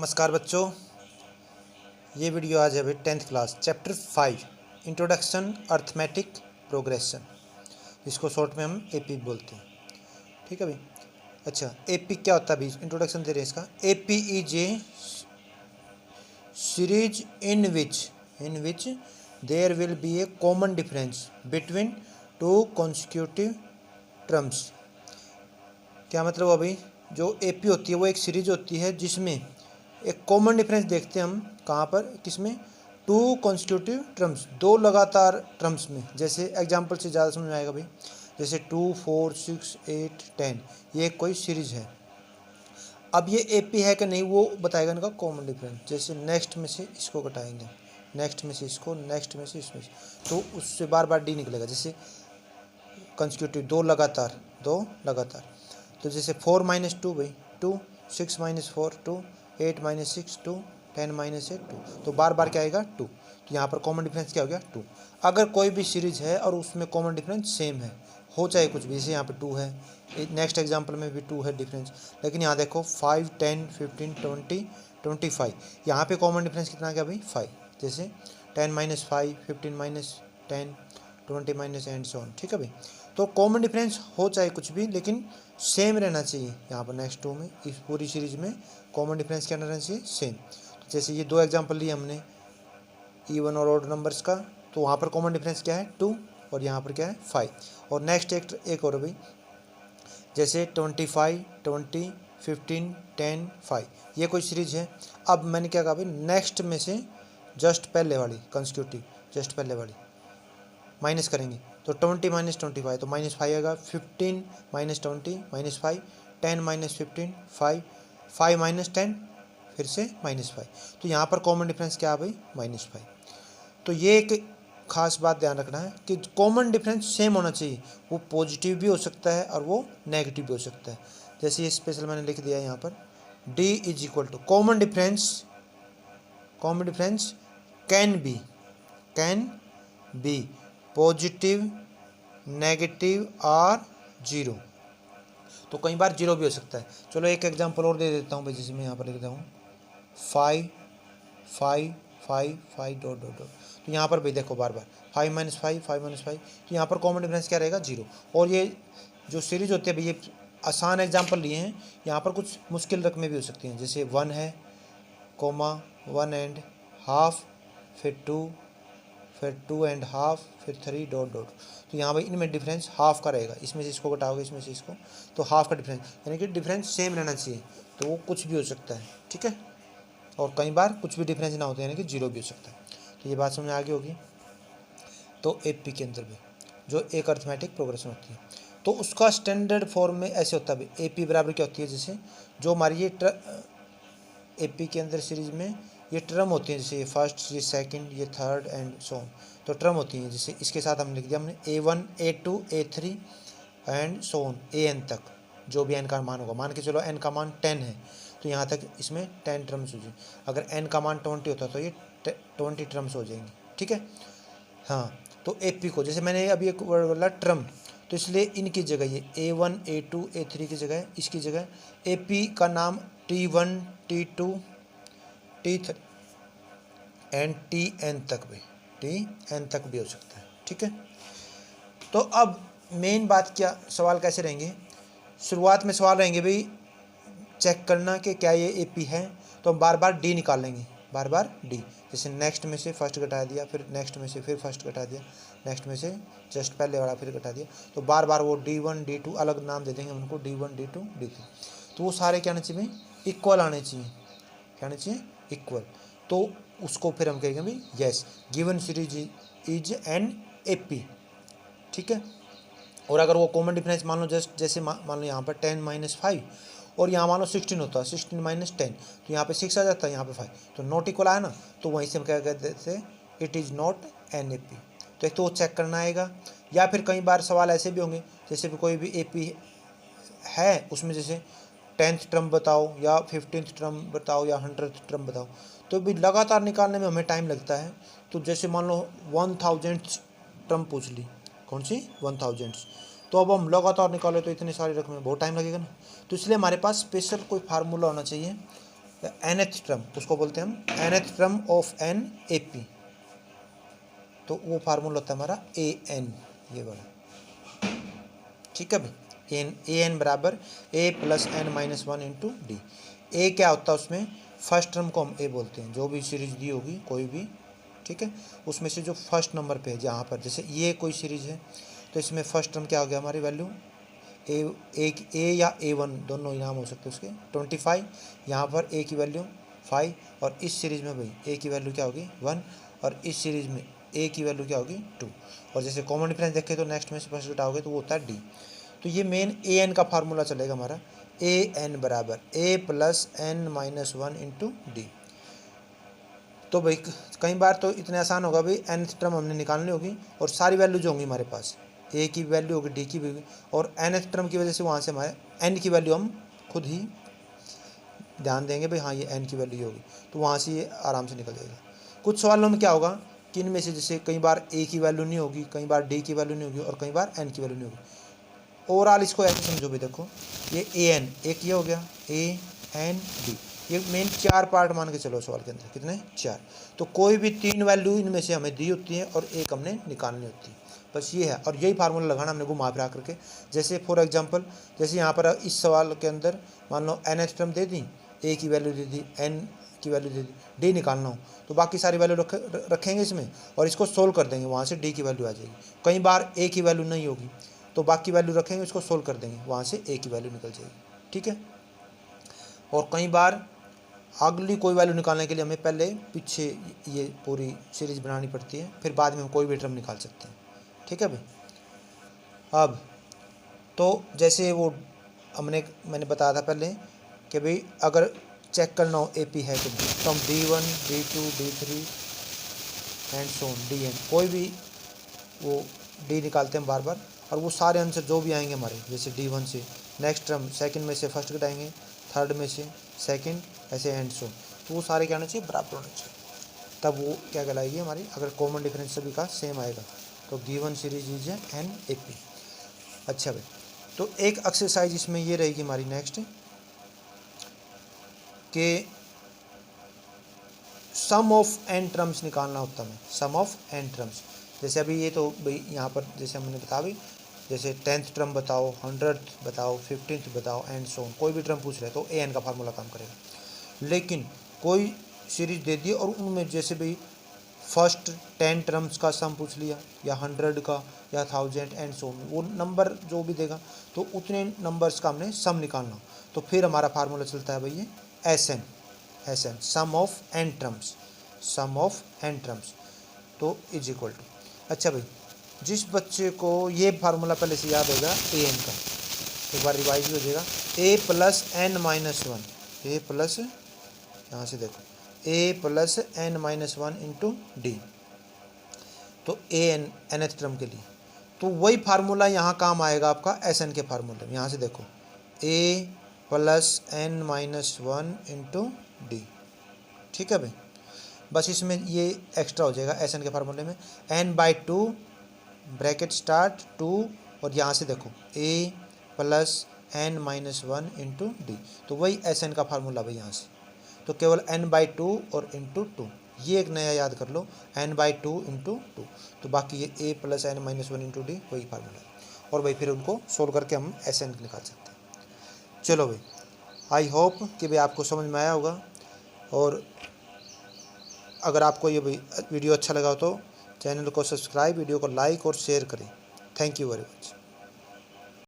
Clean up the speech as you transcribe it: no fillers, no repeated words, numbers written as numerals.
नमस्कार बच्चों, ये वीडियो आज है अभी 10th class chapter 5 introduction arithmetic progression, जिसको शॉर्ट में हम एपी बोलते हैं। ठीक है भाई। अच्छा, एपी क्या होता है अभी इंट्रोडक्शन दे रहे हैं इसका। AP is a series in which there will be a common difference between two consecutive terms. क्या मतलब अभी जो एपी होती है वो एक सीरीज होती है जिसमें एक कॉमन डिफरेंस देखते हैं हम कहाँ पर, किसमें, टू कॉन्स्टिट्यूटिव टर्म्स, दो लगातार टर्म्स में। जैसे एग्जांपल से ज़्यादा समझ में आएगा भाई, जैसे 2, 4, 6, 8, 10, ये कोई सीरीज है। अब ये एपी है कि नहीं वो बताएगा इनका कॉमन डिफरेंस। जैसे नेक्स्ट में से इसको घटाएंगे, नेक्स्ट में से इसको, नेक्स्ट में से इसमें से, तो उससे बार बार डी निकलेगा। जैसे कॉन्स्टिट्यूटिव दो लगातार तो जैसे 4 - 2 भाई 2, 6 - 4 2, 8 - 6 2, 10 - 8 2, तो बार बार क्या आएगा 2। तो यहाँ पर कॉमन डिफरेंस क्या हो गया 2। अगर कोई भी सीरीज है और उसमें कॉमन डिफरेंस सेम है, हो चाहे कुछ भी, जैसे यहाँ पे 2 है, नेक्स्ट एग्जांपल में भी 2 है डिफरेंस, लेकिन यहाँ देखो 5, 10, 15, 20, 25, यहाँ पे कॉमन डिफरेंस कितना आ गया भाई 5। जैसे 10 - 5, 15 - 10, 20 - एंड सो ऑन। ठीक है भाई। तो कॉमन डिफरेंस हो चाहे कुछ भी, लेकिन सेम रहना चाहिए। यहाँ पर नेक्स्ट 2 में, इस पूरी सीरीज में कॉमन डिफरेंस क्या रहना चाहिए, सेम। तो जैसे ये दो एग्जांपल लिए हमने इवन और ऑड नंबर्स का, तो वहाँ पर कॉमन डिफरेंस क्या है 2, और यहाँ पर क्या है 5। और नेक्स्ट एक और भाई, जैसे 25, 20, 15, 10, 5, ये कोई सीरीज है। अब मैंने क्या कहा भाई, नेक्स्ट में से जस्ट पहले वाली कंसेक्यूटिव, जस्ट पहले वाली माइनस करेंगे, तो 20 - 25, तो -5 आएगा। 15 - 20 -5, 10 - 15 5, 5 - 10 फिर से -5। तो यहाँ पर कॉमन डिफरेंस क्या है भाई -5। तो ये एक खास बात ध्यान रखना है कि कॉमन डिफरेंस सेम होना चाहिए। वो पॉजिटिव भी हो सकता है और वो नेगेटिव भी हो सकता है। जैसे ये स्पेशल मैंने लिख दिया है यहाँ पर, D is equal to common difference can be positive, negative और जीरो। तो कई बार जीरो भी हो सकता है। चलो एक एग्जांपल और दे देता हूँ भाई, जैसे मैं यहाँ पर लिख देता हूँ 5, 5, 5, 5 डॉट डॉट डॉट। तो यहाँ पर भी देखो बार बार 5 - 5, 5 - 5, तो यहाँ पर कॉमन डिफरेंस क्या रहेगा, जीरो। और ये जो सीरीज होती है भाई, ये आसान एग्जाम्पल लिए हैं, यहाँ पर कुछ मुश्किल रकमें भी हो सकती हैं। जैसे 1 है, कोमा 1 एंड हाफ, फिर 2, फिर 2 एंड हाफ, फिर 3 डॉट डॉट। तो यहाँ भाई इनमें डिफरेंस हाफ का रहेगा, इसमें से इसको घटाओगे, इसमें से इसको, तो हाफ का डिफरेंस, यानी कि डिफरेंस सेम रहना चाहिए। तो वो कुछ भी हो सकता है, ठीक है। और कई बार कुछ भी डिफरेंस ना होते हैं, यानी कि जीरो भी हो सकता है। तो ये बात समझ में आ गई होगी। तो एपी के अंदर भी जो एक अर्थमेटिक प्रोग्रेशन होती है, तो उसका स्टैंडर्ड फॉर्म में ऐसे होता है। एपी बराबर क्या होती है, जैसे जो हमारी ये एपी के अंदर सीरीज में ये टर्म होती हैं, जैसे ये फर्स्ट, ये सेकंड, ये थर्ड एंड सो ऑन, तो टर्म होती हैं। जैसे इसके साथ हमने लिख दिया हमने A1, A2, A3 and so on, AN तक, जो भी n का मान होगा। मान के चलो n का मान 10 है, तो यहाँ तक इसमें 10 टर्म्स हो जाएंगे। अगर n का मान 20 होता तो ये 20 टर्म्स हो जाएंगे, ठीक है। हाँ, तो एपी को जैसे मैंने अभी एक वर्ड बोला टर्म, तो इसलिए इनकी जगह ये A1, A2, A3 की जगह, इसकी जगह एपी का नाम T1, T2, T3 and TN तक भी, TN तक भी हो सकता है, ठीक है। तो अब मेन बात, क्या सवाल कैसे रहेंगे, शुरुआत में सवाल रहेंगे भाई चेक करना कि क्या ये एपी है, तो हम बार बार डी निकाल लेंगे, बार बार डी। जैसे नेक्स्ट में से फर्स्ट घटा दिया, फिर नेक्स्ट में से फिर फर्स्ट घटा दिया, नेक्स्ट में से जस्ट पहले वाला फिर घटा दिया, तो बार बार वो D1, D2 अलग नाम दे देंगे उनको, D1, D2, D3। तो वो सारे क्या आने चाहिए, इक्वल आने चाहिए, क्या आने चाहिए, इक्वल। तो उसको फिर हम कहेंगे भाई yes, given series is an AP, ठीक है। और अगर वो कॉमन डिफरेंस मान लो जैसे मान लो यहाँ पर 10 - 5 और यहाँ मान लो 16 होता है, 16 - 10, तो यहाँ पे 6 आ जाता है, यहाँ पे 5, तो नॉट इक्वल आया ना, तो वहीं से हम क्या कहते थे, it is not an AP. तो एक तो वो चेक करना आएगा। या फिर कई बार सवाल ऐसे भी होंगे, जैसे भी कोई भी एपी है, उसमें जैसे 10th टर्म बताओ या 15th टर्म बताओ या 100th टर्म बताओ, तो भी लगातार निकालने में हमें टाइम लगता है। तो जैसे मान लो 1000th टर्म पूछ ली, कौन सी 1000th, तो अब हम लगातार निकाले तो इतनी सारी रकमें बहुत टाइम लगेगा ना। तो इसलिए हमारे पास स्पेशल कोई फार्मूला होना चाहिए nth टर्म, उसको बोलते हैं हम nth term of an A P, तो वो फार्मूला होता है हमारा ए एन, ये वाला। ठीक है भाई, ए एन बराबर A plus N minus one into D. A क्या होता है उसमें, फर्स्ट टर्म को हम ए बोलते हैं, जो भी सीरीज दी होगी कोई भी, ठीक है, उसमें से जो फर्स्ट नंबर पे है, जहाँ पर जैसे ये कोई सीरीज है तो इसमें फर्स्ट टर्म क्या हो गया हमारी वैल्यू ए या A1 दोनों इनाम हो सकते हैं उसके 25, यहाँ पर ए की वैल्यू 5, और इस सीरीज़ में भाई ए की वैल्यू क्या होगी 1, और इस सीरीज़ में ए की वैल्यू क्या होगी 2, और जैसे कॉमन डिफरेंस देखें तो नेक्स्ट में सब्स्टिट्यूट आओगे तो वो होता है डी। तो ये मेन ए एन का फार्मूला चलेगा हमारा, ए एन बराबर A plus N minus one into D. तो भाई कई बार तो इतने आसान होगा भाई, एन टर्म हमने निकालनी होगी और सारी वैल्यू जो होंगी हमारे पास, ए की वैल्यू होगी, डी की भी होगी, और एन टर्म की वजह से वहाँ से हमारे एन की वैल्यू हम खुद ही ध्यान देंगे भाई, हाँ ये एन की वैल्यू होगी, तो वहाँ से ये आराम से निकल जाएगा। कुछ सवालों में क्या होगा कि इनमें से जैसे कई बार ए की वैल्यू नहीं होगी, कई बार डी की वैल्यू नहीं होगी, और कई बार एन की वैल्यू नहीं होगी। ओवरऑल इसको ऐसे समझो भाई, देखो ये ए एन, एक ये हो गया ए एन डी, ये मेन 4 पार्ट मान के चलो सवाल के अंदर, कितने 4। तो कोई भी 3 वैल्यू इनमें से हमें दी होती है और एक हमने निकालनी होती है, बस ये है। और यही फार्मूला लगाना हमने घुमा फिरा करके, जैसे फॉर एग्जांपल जैसे यहाँ पर इस सवाल के अंदर मान लो एन एच टर्म दे दी, ए की वैल्यू दे दी, एन की वैल्यू दे दी, डी निकालना हो तो बाकी सारी वैल्यू रखेंगे इसमें और इसको सोल्व कर देंगे, वहाँ से डी की वैल्यू आ जाएगी। कई बार ए की वैल्यू नहीं होगी तो बाकी वैल्यू रखेंगे, इसको सोल्व कर देंगे, वहाँ से ए की वैल्यू निकल जाएगी। ठीक है, और कई बार अगली कोई वैल्यू निकालने के लिए हमें पहले पीछे ये पूरी सीरीज बनानी पड़ती है, फिर बाद में हम कोई भी टर्म निकाल सकते हैं। ठीक है भाई। अब तो जैसे वो मैंने बताया था पहले कि भाई अगर चेक करना हो ए पी है तो हम D1 D2 D3 and so D N, कोई भी वो डी निकालते हैं बार बार, और वो सारे आंसर जो भी आएंगे हमारे, जैसे D1 से नेक्स्ट टर्म सेकंड में से फर्स्ट घटाएंगे, थर्ड में से सेकंड, ऐसे एंड सो, तो वो सारे क्या होने चाहिए, बराबर होने चाहिए, तब वो क्या कहलाएगी हमारी। अगर कॉमन डिफरेंस सभी का सेम आएगा तो given series is an A P. अच्छा भाई, तो एक एक्सरसाइज इसमें ये रहेगी हमारी नेक्स्ट कि सम ऑफ एन टर्म्स निकालना होता है, सम ऑफ एन टर्म्स। जैसे अभी ये तो भाई यहाँ पर जैसे हमने बताया भाई, जैसे 10th टर्म बताओ, 100th बताओ, 15th बताओ एंड सो, कोई भी टर्म पूछ रहे तो ए एन का फार्मूला काम करेगा। लेकिन कोई सीरीज दे दी और उनमें जैसे भाई फर्स्ट 10 टर्म्स का सम पूछ लिया, या 100 का, या 1000 एंड सो, वो नंबर जो भी देगा तो उतने नंबर्स का हमने सम निकालना, तो फिर हमारा फार्मूला चलता है भाई ये S N, sum of N terms, sum of N terms, तो इज इक्वल टू। अच्छा भाई, जिस बच्चे को ये फार्मूला पहले से याद होगा ए एन का, एक बार रिवाइज भी हो जाएगा, A plus N minus one, A plus, यहाँ से देखो A plus N minus one into D, तो ए एन एनथ टर्म के लिए, तो वही फार्मूला यहाँ काम आएगा आपका एस एन के फार्मूले में। यहाँ से देखो A plus N minus one into D. ठीक है भाई, बस इसमें ये एक्स्ट्रा हो जाएगा एस एन के फार्मूले में, N by two bracket start two, और यहाँ से देखो A plus N minus one into D, तो वही एस एन का फार्मूला भाई यहाँ से, तो केवल n बाई टू और इंटू टू, ये एक नया याद कर लो, n by two into two, तो बाकी ये a plus N minus one into D वही फार्मूला है, और भाई फिर उनको सोल्व करके हम एस एन निकाल सकते हैं। चलो भाई, आई होप कि भाई आपको समझ में आया होगा, और अगर आपको ये भाई वीडियो अच्छा लगा तो चैनल को सब्सक्राइब, वीडियो को लाइक और शेयर करें। Thank you very much.